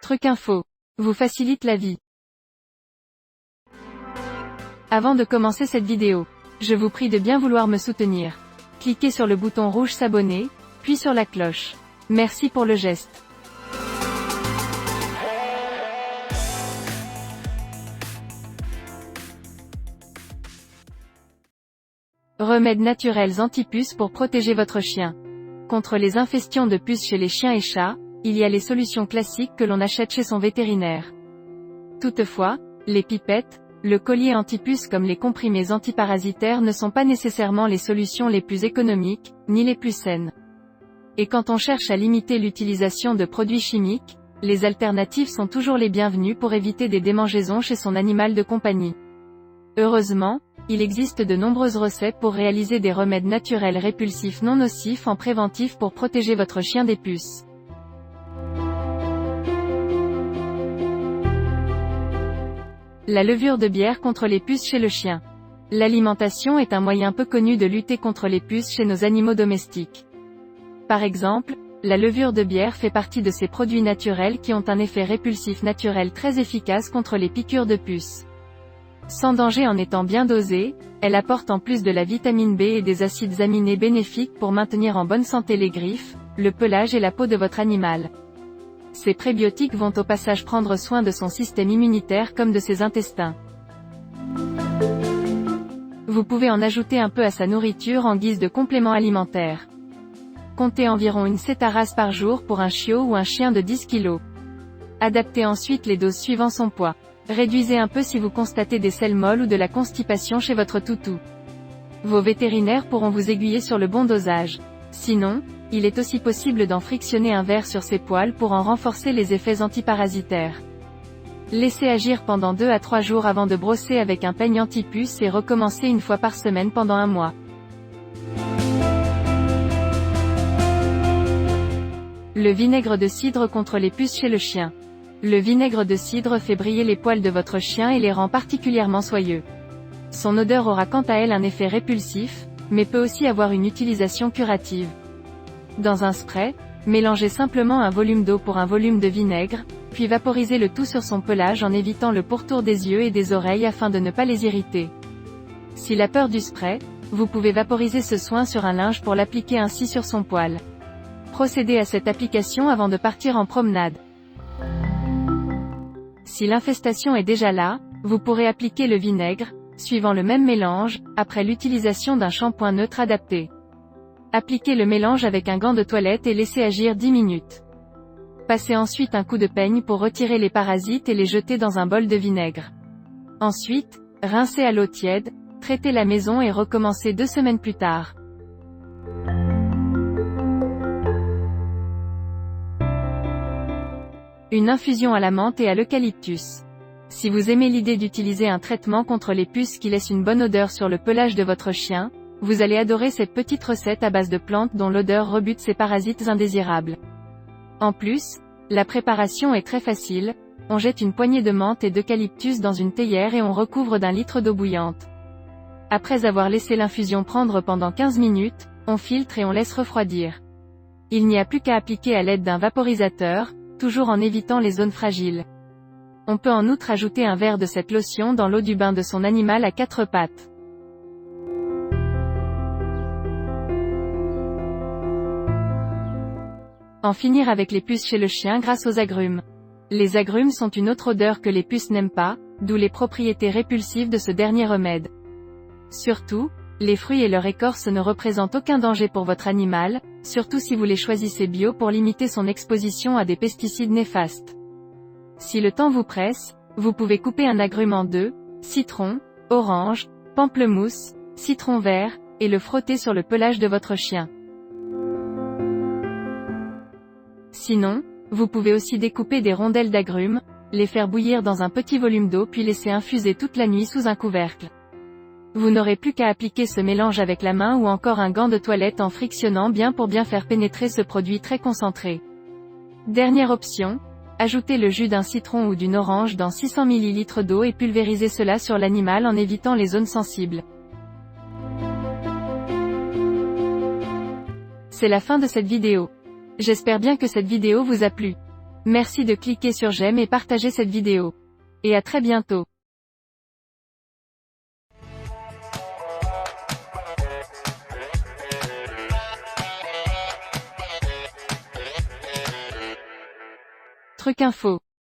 Truc info. Vous facilite la vie. Avant de commencer cette vidéo, je vous prie de bien vouloir me soutenir. Cliquez sur le bouton rouge s'abonner, puis sur la cloche. Merci pour le geste. Remèdes naturels anti-puces pour protéger votre chien. Contre les infestations de puces chez les chiens et chats, il y a les solutions classiques que l'on achète chez son vétérinaire. Toutefois, les pipettes, le collier anti-puces comme les comprimés antiparasitaires ne sont pas nécessairement les solutions les plus économiques, ni les plus saines. Et quand on cherche à limiter l'utilisation de produits chimiques, les alternatives sont toujours les bienvenues pour éviter des démangeaisons chez son animal de compagnie. Heureusement, il existe de nombreuses recettes pour réaliser des remèdes naturels répulsifs non nocifs en préventif pour protéger votre chien des puces. La levure de bière contre les puces chez le chien. L'alimentation est un moyen peu connu de lutter contre les puces chez nos animaux domestiques. Par exemple, la levure de bière fait partie de ces produits naturels qui ont un effet répulsif naturel très efficace contre les piqûres de puces. Sans danger en étant bien dosée, elle apporte en plus de la vitamine B et des acides aminés bénéfiques pour maintenir en bonne santé les griffes, le pelage et la peau de votre animal. Ces prébiotiques vont au passage prendre soin de son système immunitaire comme de ses intestins. Vous pouvez en ajouter un peu à sa nourriture en guise de complément alimentaire. Comptez environ une cétarasse par jour pour un chiot ou un chien de 10 kg. Adaptez ensuite les doses suivant son poids. Réduisez un peu si vous constatez des selles molles ou de la constipation chez votre toutou. Vos vétérinaires pourront vous aiguiller sur le bon dosage. Sinon, il est aussi possible d'en frictionner un verre sur ses poils pour en renforcer les effets antiparasitaires. Laissez agir pendant 2 à 3 jours avant de brosser avec un peigne anti-puce et recommencer une fois par semaine pendant un mois. Le vinaigre de cidre contre les puces chez le chien. Le vinaigre de cidre fait briller les poils de votre chien et les rend particulièrement soyeux. Son odeur aura quant à elle un effet répulsif, mais peut aussi avoir une utilisation curative. Dans un spray, mélangez simplement un volume d'eau pour un volume de vinaigre, puis vaporisez le tout sur son pelage en évitant le pourtour des yeux et des oreilles afin de ne pas les irriter. S'il a peur du spray, vous pouvez vaporiser ce soin sur un linge pour l'appliquer ainsi sur son poil. Procédez à cette application avant de partir en promenade. Si l'infestation est déjà là, vous pourrez appliquer le vinaigre, suivant le même mélange, après l'utilisation d'un shampoing neutre adapté. Appliquez le mélange avec un gant de toilette et laissez agir 10 minutes. Passez ensuite un coup de peigne pour retirer les parasites et les jeter dans un bol de vinaigre. Ensuite, rincez à l'eau tiède, traitez la maison et recommencez 2 semaines plus tard. Une infusion à la menthe et à l'eucalyptus. Si vous aimez l'idée d'utiliser un traitement contre les puces qui laisse une bonne odeur sur le pelage de votre chien, vous allez adorer cette petite recette à base de plantes dont l'odeur rebute ces parasites indésirables. En plus, la préparation est très facile, on jette une poignée de menthe et d'eucalyptus dans une théière et on recouvre d'1 litre d'eau bouillante. Après avoir laissé l'infusion prendre pendant 15 minutes, on filtre et on laisse refroidir. Il n'y a plus qu'à appliquer à l'aide d'un vaporisateur, toujours en évitant les zones fragiles. On peut en outre ajouter un verre de cette lotion dans l'eau du bain de son animal à 4 pattes. En finir avec les puces chez le chien grâce aux agrumes. Les agrumes sont une autre odeur que les puces n'aiment pas, d'où les propriétés répulsives de ce dernier remède. Surtout, les fruits et leur écorce ne représentent aucun danger pour votre animal, surtout si vous les choisissez bio pour limiter son exposition à des pesticides néfastes. Si le temps vous presse, vous pouvez couper un agrume en 2, citron, orange, pamplemousse, citron vert, et le frotter sur le pelage de votre chien. Sinon, vous pouvez aussi découper des rondelles d'agrumes, les faire bouillir dans un petit volume d'eau puis laisser infuser toute la nuit sous un couvercle. Vous n'aurez plus qu'à appliquer ce mélange avec la main ou encore un gant de toilette en frictionnant bien pour bien faire pénétrer ce produit très concentré. Dernière option, ajoutez le jus d'un citron ou d'une orange dans 600 ml d'eau et pulvérisez cela sur l'animal en évitant les zones sensibles. C'est la fin de cette vidéo. J'espère bien que cette vidéo vous a plu. Merci de cliquer sur j'aime et partager cette vidéo. Et à très bientôt. Truc info.